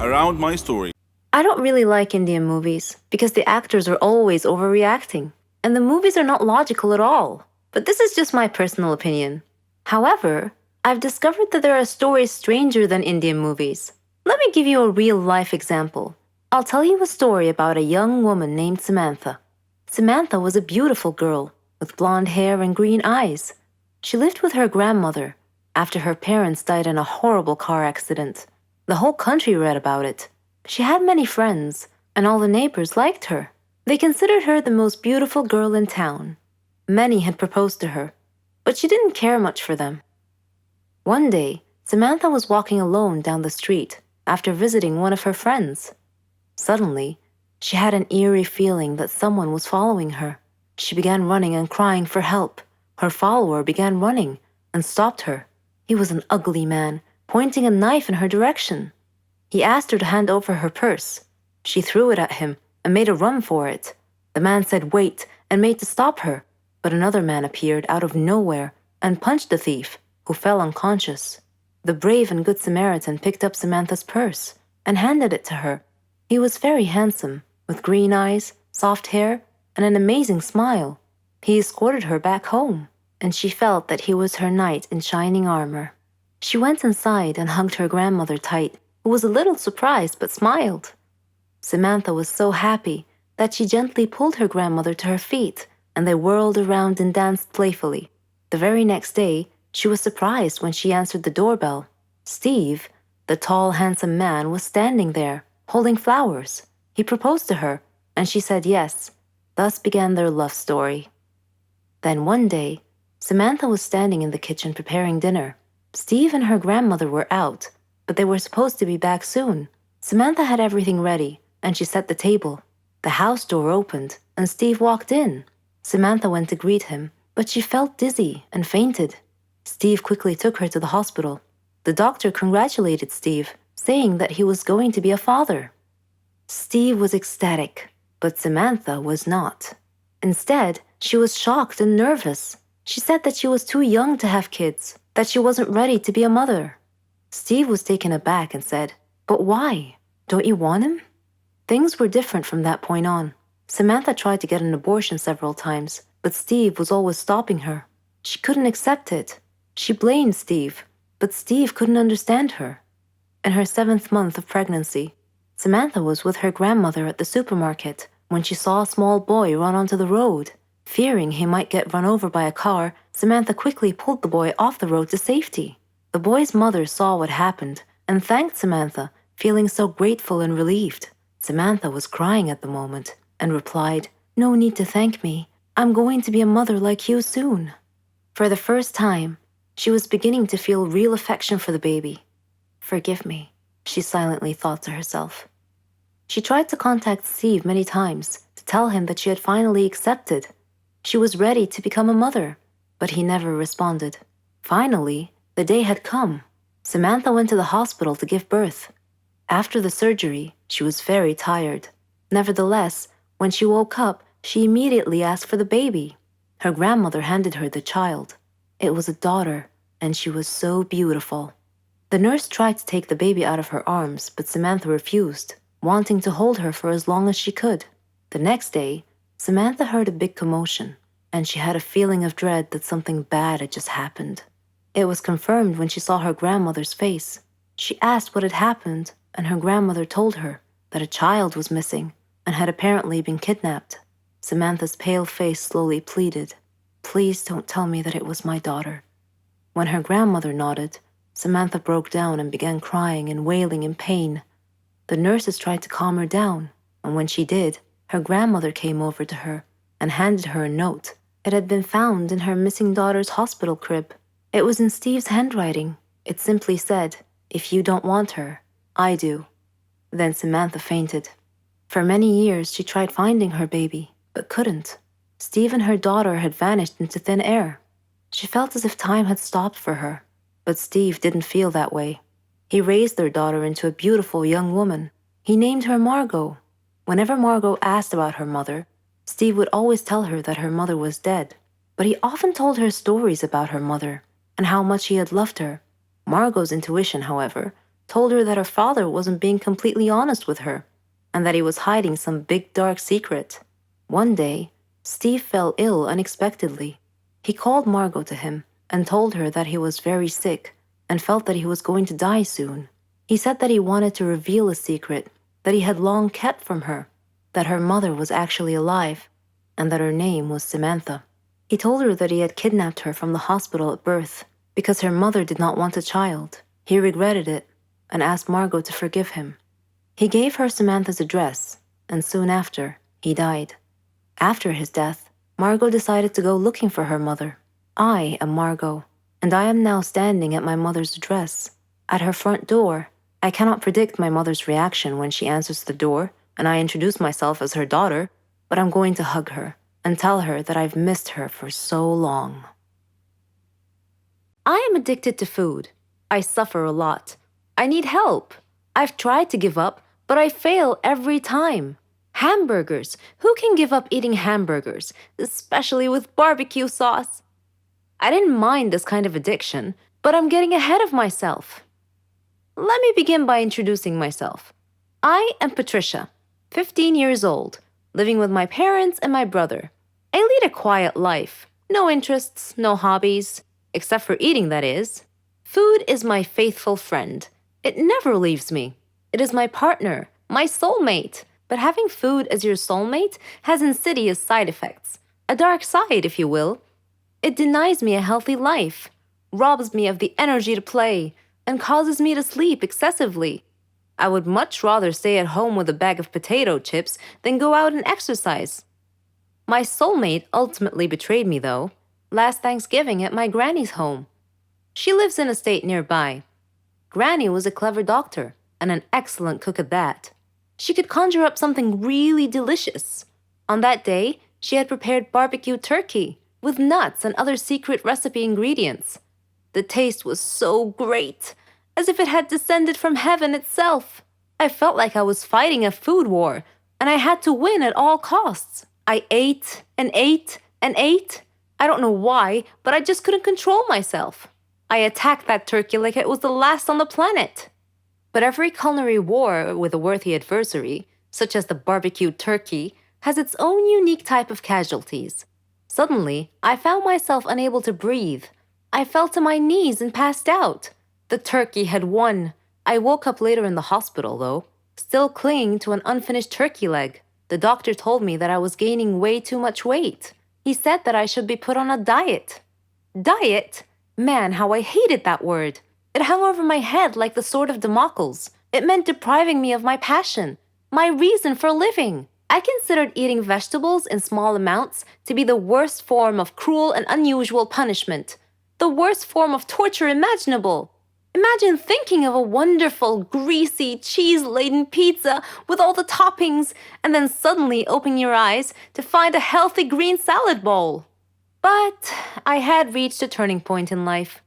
around my story. I don't really like Indian movies because the actors are always overreacting, and the movies are not logical at all. But this is just my personal opinion. However, I've discovered that there are stories stranger than Indian movies. Let me give you a real-life example. I'll tell you a story about a young woman named Samantha. Samantha was a beautiful girl with blonde hair and green eyes. She lived with her grandmother after her parents died in a horrible car accident. The whole country read about it. She had many friends, and all the neighbors liked her. They considered her the most beautiful girl in town. Many had proposed to her, but she didn't care much for them. One day, Samantha was walking alone down the street after visiting one of her friends. Suddenly, she had an eerie feeling that someone was following her. She began running and crying for help. Her follower began running and stopped her. He was an ugly man, pointing a knife in her direction. He asked her to hand over her purse. She threw it at him and made a run for it. The man said wait and made to stop her, but another man appeared out of nowhere and punched the thief, who fell unconscious. The brave and good Samaritan picked up Samantha's purse and handed it to her. He was very handsome, with green eyes, soft hair, and an amazing smile. He escorted her back home, and she felt that he was her knight in shining armor. She went inside and hugged her grandmother tight, who was a little surprised but smiled. Samantha was so happy that she gently pulled her grandmother to her feet, and they whirled around and danced playfully. The very next day, she was surprised when she answered the doorbell. Steve, the tall, handsome man, was standing there, holding flowers. He proposed to her, and she said yes. Thus began their love story. Then one day, Samantha was standing in the kitchen preparing dinner. Steve and her grandmother were out, but they were supposed to be back soon. Samantha had everything ready, and she set the table. The house door opened, and Steve walked in. Samantha went to greet him, but she felt dizzy and fainted. Steve quickly took her to the hospital. The doctor congratulated Steve, saying that he was going to be a father. Steve was ecstatic, but Samantha was not. Instead, she was shocked and nervous. She said that she was too young to have kids, that she wasn't ready to be a mother. Steve was taken aback and said, "But why? Don't you want him?" Things were different from that point on. Samantha tried to get an abortion several times, but Steve was always stopping her. She couldn't accept it. She blamed Steve, but Steve couldn't understand her. In her 7th month of pregnancy, Samantha was with her grandmother at the supermarket when she saw a small boy run onto the road. Fearing he might get run over by a car, Samantha quickly pulled the boy off the road to safety. The boy's mother saw what happened and thanked Samantha, feeling so grateful and relieved. Samantha was crying at the moment and replied, "No need to thank me. I'm going to be a mother like you soon." For the first time, she was beginning to feel real affection for the baby. "Forgive me," she silently thought to herself. She tried to contact Steve many times to tell him that she had finally accepted. She was ready to become a mother, but he never responded. Finally, the day had come. Samantha went to the hospital to give birth. After the surgery, she was very tired. Nevertheless, when she woke up, she immediately asked for the baby. Her grandmother handed her the child. It was a daughter, and she was so beautiful. The nurse tried to take the baby out of her arms, but Samantha refused, wanting to hold her for as long as she could. The next day, Samantha heard a big commotion, and she had a feeling of dread that something bad had just happened. It was confirmed when she saw her grandmother's face. She asked what had happened, and her grandmother told her that a child was missing and had apparently been kidnapped. Samantha's pale face slowly pleaded, "Please don't tell me that it was my daughter." When her grandmother nodded, Samantha broke down and began crying and wailing in pain. The nurses tried to calm her down, and when she did, her grandmother came over to her and handed her a note. It had been found in her missing daughter's hospital crib. It was in Steve's handwriting. It simply said, "If you don't want her, I do." Then Samantha fainted. For many years, she tried finding her baby, but couldn't. Steve and her daughter had vanished into thin air. She felt as if time had stopped for her, but Steve didn't feel that way. He raised their daughter into a beautiful young woman. He named her Margot. Whenever Margot asked about her mother, Steve would always tell her that her mother was dead, but he often told her stories about her mother and how much he had loved her. Margot's intuition, however, told her that her father wasn't being completely honest with her, and that he was hiding some big dark secret. One day, Steve fell ill unexpectedly. He called Margot to him and told her that he was very sick and felt that he was going to die soon. He said that he wanted to reveal a secret that he had long kept from her, that her mother was actually alive, and that her name was Samantha. He told her that he had kidnapped her from the hospital at birth because her mother did not want a child. He regretted it and asked Margot to forgive him. He gave her Samantha's address, and soon after, he died. After his death, Margot decided to go looking for her mother. I am Margot, and I am now standing at my mother's address. At her front door, I cannot predict my mother's reaction when she answers the door and I introduce myself as her daughter, but I'm going to hug her and tell her that I've missed her for so long. I am addicted to food. I suffer a lot. I need help. I've tried to give up, but I fail every time. Hamburgers. Who can give up eating hamburgers, especially with barbecue sauce? I didn't mind this kind of addiction, but I'm getting ahead of myself. Let me begin by introducing myself. I am Patricia, 15 years old, living with my parents and my brother. I lead a quiet life. No interests, no hobbies, except for eating, that is. Food is my faithful friend. It never leaves me. It is my partner, my soulmate. But having food as your soulmate has insidious side effects. A dark side, if you will. It denies me a healthy life, robs me of the energy to play, and causes me to sleep excessively. I would much rather stay at home with a bag of potato chips than go out and exercise. My soulmate ultimately betrayed me, though, last Thanksgiving at my granny's home. She lives in a state nearby. Granny was a clever doctor and an excellent cook at that. She could conjure up something really delicious. On that day, she had prepared barbecue turkey with nuts and other secret recipe ingredients. The taste was so great, as if it had descended from heaven itself. I felt like I was fighting a food war, and I had to win at all costs. I ate and ate and ate. I don't know why, but I just couldn't control myself. I attacked that turkey like it was the last on the planet. But every culinary war with a worthy adversary, such as the barbecued turkey, has its own unique type of casualties. Suddenly, I found myself unable to breathe. I fell to my knees and passed out. The turkey had won. I woke up later in the hospital, though, still clinging to an unfinished turkey leg. The doctor told me that I was gaining way too much weight. He said that I should be put on a diet. Diet? Man, how I hated that word. It hung over my head like the sword of Damocles. It meant depriving me of my passion, my reason for living. I considered eating vegetables in small amounts to be the worst form of cruel and unusual punishment, the worst form of torture imaginable. Imagine thinking of a wonderful, greasy, cheese-laden pizza with all the toppings, and then suddenly opening your eyes to find a healthy green salad bowl. But I had reached a turning point in life.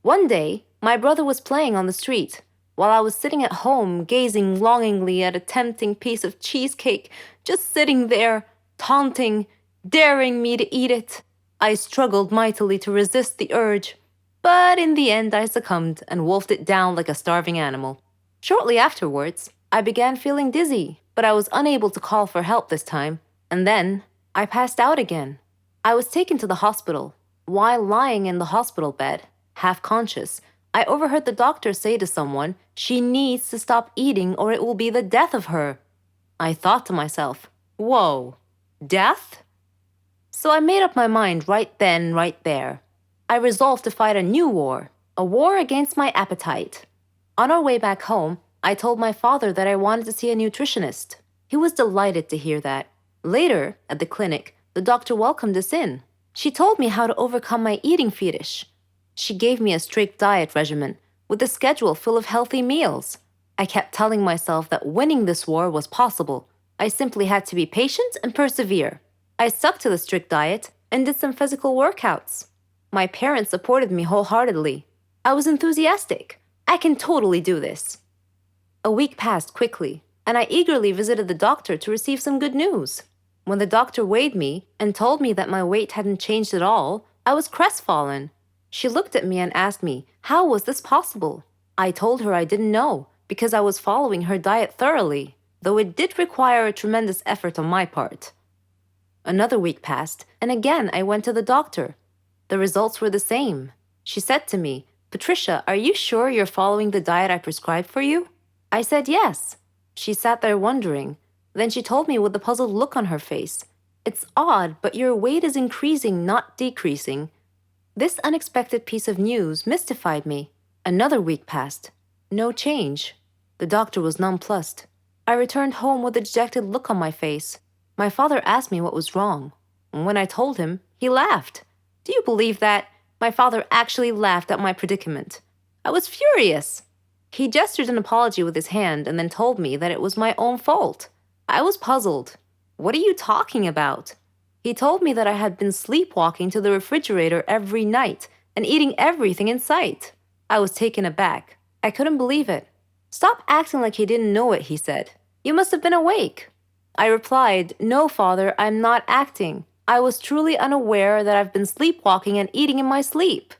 One day, my brother was playing on the street, while I was sitting at home gazing longingly at a tempting piece of cheesecake, just sitting there, taunting, daring me to eat it. I struggled mightily to resist the urge, but in the end I succumbed and wolfed it down like a starving animal. Shortly afterwards, I began feeling dizzy, but I was unable to call for help this time, and then I passed out again. I was taken to the hospital. While lying in the hospital bed, half conscious, I overheard the doctor say to someone, she needs to stop eating or it will be the death of her. I thought to myself, whoa, death? So I made up my mind right then, right there. I resolved to fight a new war, a war against my appetite. On our way back home, I told my father that I wanted to see a nutritionist. He was delighted to hear that. Later, at the clinic, the doctor welcomed us in. She told me how to overcome my eating fetish. She gave me a strict diet regimen with a schedule full of healthy meals. I kept telling myself that winning this war was possible. I simply had to be patient and persevere. I stuck to the strict diet and did some physical workouts. My parents supported me wholeheartedly. I was enthusiastic. I can totally do this. A week passed quickly, and I eagerly visited the doctor to receive some good news. When the doctor weighed me and told me that my weight hadn't changed at all, I was crestfallen. She looked at me and asked me, how was this possible? I told her I didn't know because I was following her diet thoroughly, though it did require a tremendous effort on my part. Another week passed, and again I went to the doctor. The results were the same. She said to me, "Patricia, are you sure you're following the diet I prescribed for you?" I said yes. She sat there wondering. Then she told me with a puzzled look on her face, "It's odd, but your weight is increasing, not decreasing." This unexpected piece of news mystified me. Another week passed. No change. The doctor was nonplussed. I returned home with a dejected look on my face. My father asked me what was wrong. And when I told him, he laughed. Do you believe that? My father actually laughed at my predicament. I was furious. He gestured an apology with his hand and then told me that it was my own fault. I was puzzled. What are you talking about? He told me that I had been sleepwalking to the refrigerator every night and eating everything in sight. I was taken aback. I couldn't believe it. "Stop acting like you didn't know it," he said. "You must have been awake." I replied, "No, Father, I'm not acting. I was truly unaware that I've been sleepwalking and eating in my sleep."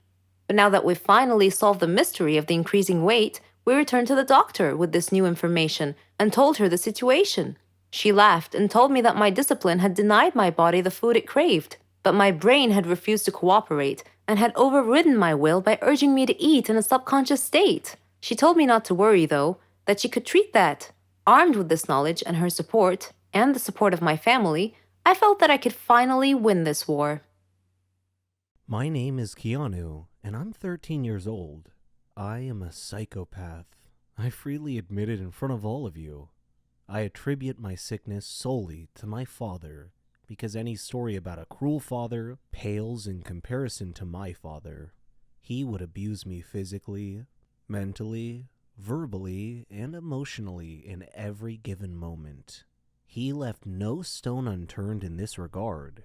But now that we've finally solved the mystery of the increasing weight, we returned to the doctor with this new information and told her the situation. She laughed and told me that my discipline had denied my body the food it craved, but my brain had refused to cooperate and had overridden my will by urging me to eat in a subconscious state. She told me not to worry, though, that she could treat that. Armed with this knowledge and her support, and the support of my family, I felt that I could finally win this war. My name is Keanu, and I'm 13 years old. I am a psychopath. I freely admit it in front of all of you. I attribute my sickness solely to my father, because any story about a cruel father pales in comparison to my father. He would abuse me physically, mentally, verbally, and emotionally in every given moment. He left no stone unturned in this regard.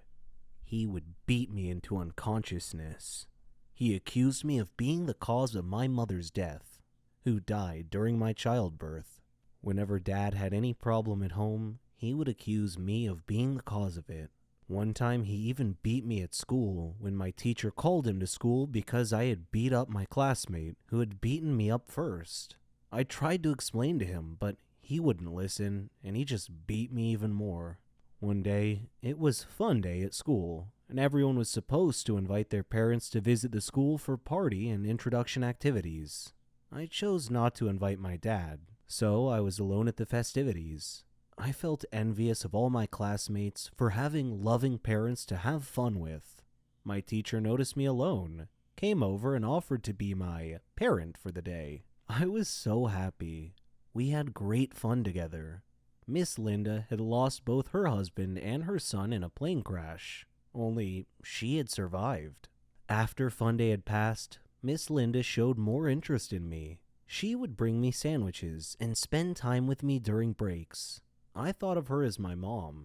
He would beat me into unconsciousness. He accused me of being the cause of my mother's death, who died during my childbirth. Whenever Dad had any problem at home, he would accuse me of being the cause of it. One time he even beat me at school when my teacher called him to school because I had beat up my classmate who had beaten me up first. I tried to explain to him, but he wouldn't listen, and he just beat me even more. One day, it was fun day at school, and everyone was supposed to invite their parents to visit the school for party and introduction activities. I chose not to invite my dad, so I was alone at the festivities. I felt envious of all my classmates for having loving parents to have fun with. My teacher noticed me alone, came over and offered to be my parent for the day. I was so happy. We had great fun together. Miss Linda had lost both her husband and her son in a plane crash, only she had survived. After fun day had passed, Miss Linda showed more interest in me. She would bring me sandwiches and spend time with me during breaks. I thought of her as my mom.